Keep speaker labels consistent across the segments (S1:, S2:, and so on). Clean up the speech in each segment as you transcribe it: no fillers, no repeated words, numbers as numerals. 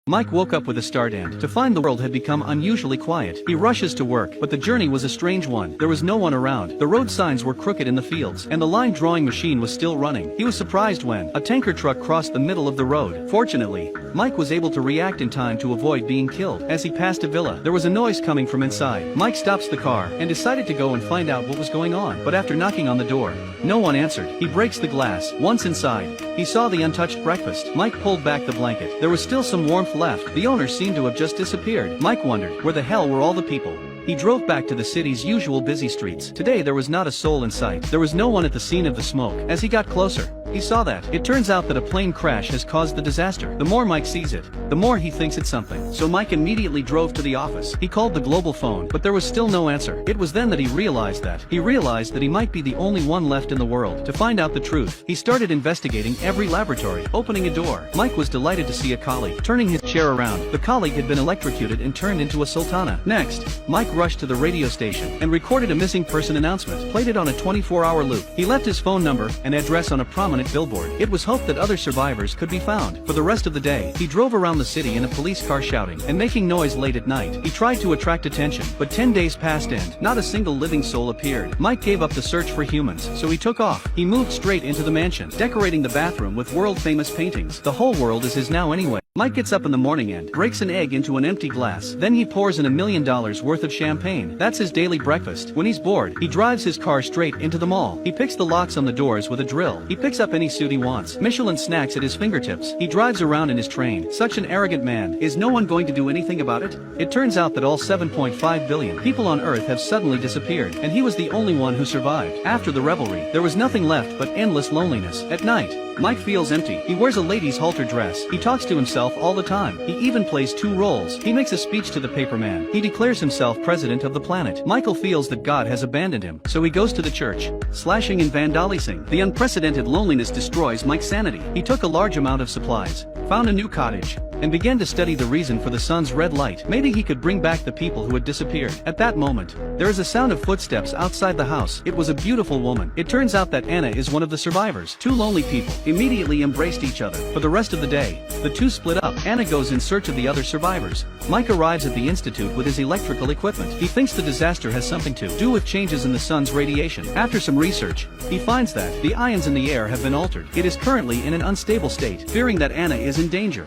S1: Mike woke up with a start and to find the world had become unusually quiet. He rushes to work, but the journey was a strange one. There was no one around, the road signs were crooked in the fields, and the line drawing machine was still running. He was surprised when a tanker truck crossed the middle of the road. Fortunately, Mike was able to react in time to avoid being killed. As he passed a villa, there was a noise coming from inside. Mike stops the car and decided to go and find out what was going on. But after knocking on the door, no one answered. He breaks the glass. Once inside, he saw the untouched breakfast. Mike pulled back the blanket. There was still some warmth left. The owner seemed to have just disappeared. Mike wondered, where the hell were all the people? He drove back to the city's usual busy streets. Today there was not a soul in sight. There was no one at the scene of the smoke. As he got closer, he saw that. It turns out that a plane crash has caused the disaster. The more Mike sees it, the more he thinks it's something. So Mike immediately drove to the office. He called the global phone, but there was still no answer. It was then that he realized that he might be the only one left in the world. To find out the truth, he started investigating every laboratory, opening a door. Mike was delighted to see a colleague. Turning his chair around, the colleague had been electrocuted and turned into a sultana. Next, Mike rushed to the radio station and recorded a missing person announcement, played it on a 24-hour loop. He left his phone number and address on a prominent billboard. It was hoped that other survivors could be found. For the rest of the day, he drove around the city in a police car shouting and making noise late at night. He tried to attract attention, but 10 days passed and not a single living soul appeared. Mike gave up the search for humans, so he took off. He moved straight into the mansion, decorating the bathroom with world-famous paintings. The whole world is his now anyway. Mike gets up in the morning and breaks an egg into an empty glass. Then he pours in $1 million worth of champagne. That's his daily breakfast. When he's bored, he drives his car straight into the mall. He picks the locks on the doors with a drill. He picks up any suit he wants. Michelin snacks at his fingertips. He drives around in his train. Such an arrogant man. Is no one going to do anything about it? It turns out that all 7.5 billion people on Earth have suddenly disappeared, and he was the only one who survived. After the revelry, there was nothing left but endless loneliness. At night, Mike feels empty. He wears a lady's halter dress. He talks to himself all the time. He even plays 2 roles. He makes a speech to the paperman. He declares himself president of the planet. Michael feels that God has abandoned him, so he goes to the church, slashing and vandalizing. The unprecedented loneliness destroys Mike's sanity. He took a large amount of supplies, found a new cottage, and began to study the reason for the sun's red light. Maybe he could bring back the people who had disappeared. At that moment, there is a sound of footsteps outside the house. It was a beautiful woman. It turns out that Anna is one of the survivors. 2 lonely people immediately embraced each other. For the rest of the day, the 2 split up. Anna goes in search of the other survivors. Mike arrives at the institute with his electrical equipment. He thinks the disaster has something to do with changes in the sun's radiation. After some research, he finds that the ions in the air have been altered. It is currently in an unstable state. Fearing that Anna is in danger,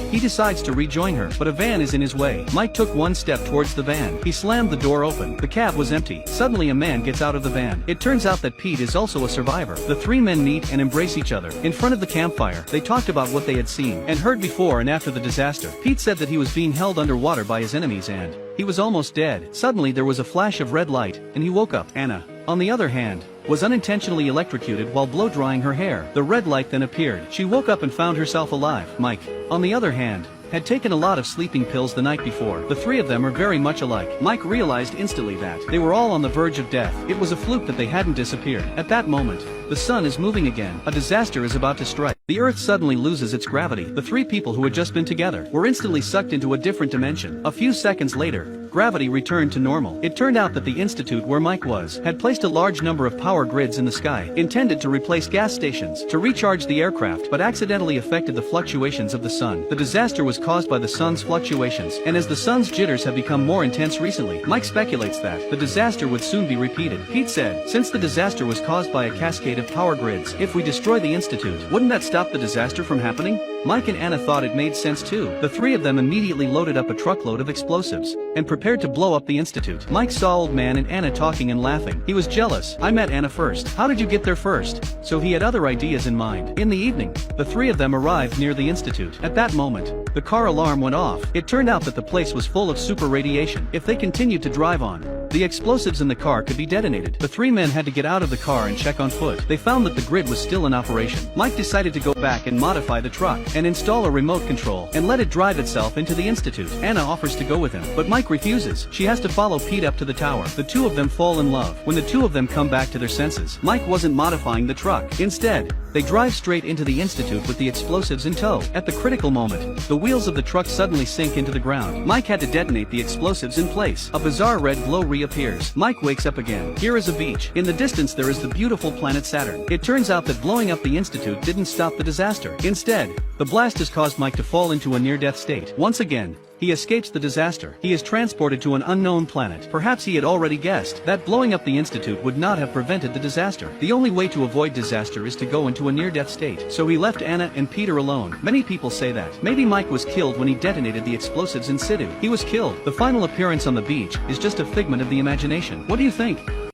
S1: he decides to rejoin her, but a van is in his way. Mike took 1 step towards the van. He slammed the door open. The cab was empty. Suddenly a man gets out of the van. It turns out that Pete is also a survivor. The 3 men meet and embrace each other. In front of the campfire, they talked about what they had seen and heard before and after the disaster. Pete said that he was being held underwater by his enemies and he was almost dead. Suddenly there was a flash of red light and he woke up. Anna, on the other hand, was unintentionally electrocuted while blow-drying her hair. The red light then appeared. She woke up and found herself alive. Mike, on the other hand, had taken a lot of sleeping pills the night before. The 3 of them are very much alike. Mike realized instantly that they were all on the verge of death. It was a fluke that they hadn't disappeared. At that moment, the sun is moving again. A disaster is about to strike. The Earth suddenly loses its gravity. The 3 people who had just been together were instantly sucked into a different dimension. A few seconds later, gravity returned to normal. It turned out that the institute where Mike was had placed a large number of power grids in the sky, intended to replace gas stations to recharge the aircraft, but accidentally affected the fluctuations of the sun. The disaster was caused by the sun's fluctuations, and as the sun's jitters have become more intense recently, Mike speculates that the disaster would soon be repeated. Pete said, since the disaster was caused by a cascade of power grids, if we destroy the institute, wouldn't that stop the disaster from happening? Mike and Anna thought it made sense too. The 3 of them immediately loaded up a truckload of explosives and prepared to blow up the institute. Mike saw Old Man and Anna talking and laughing. He was jealous. I met Anna first. How did you get there first? So he had other ideas in mind. In the evening, the 3 of them arrived near the institute. At that moment, the car alarm went off. It turned out that the place was full of super radiation. If they continued to drive on, the explosives in the car could be detonated. The 3 men had to get out of the car and check on foot. They found that the grid was still in operation. Mike decided to go back and modify the truck and install a remote control and let it drive itself into the institute. Anna offers to go with him, but Mike refuses. She has to follow Pete up to the tower. The 2 of them fall in love. When the 2 of them come back to their senses, Mike wasn't modifying the truck. Instead, they drive straight into the institute with the explosives in tow. At the critical moment, the wheels of the truck suddenly sink into the ground. Mike had to detonate the explosives in place. A bizarre red glow reappears. Mike wakes up again. Here is a beach. In the distance there is the beautiful planet Saturn. It turns out that blowing up the Institute didn't stop the disaster. Instead, the blast has caused Mike to fall into a near-death state. Once again, he escapes the disaster. He is transported to an unknown planet. Perhaps he had already guessed that blowing up the Institute would not have prevented the disaster. The only way to avoid disaster is to go into a near-death state. So he left Anna and Peter alone. Many people say that maybe Mike was killed when he detonated the explosives in situ. He was killed. The final appearance on the beach is just a figment of the imagination. What do you think?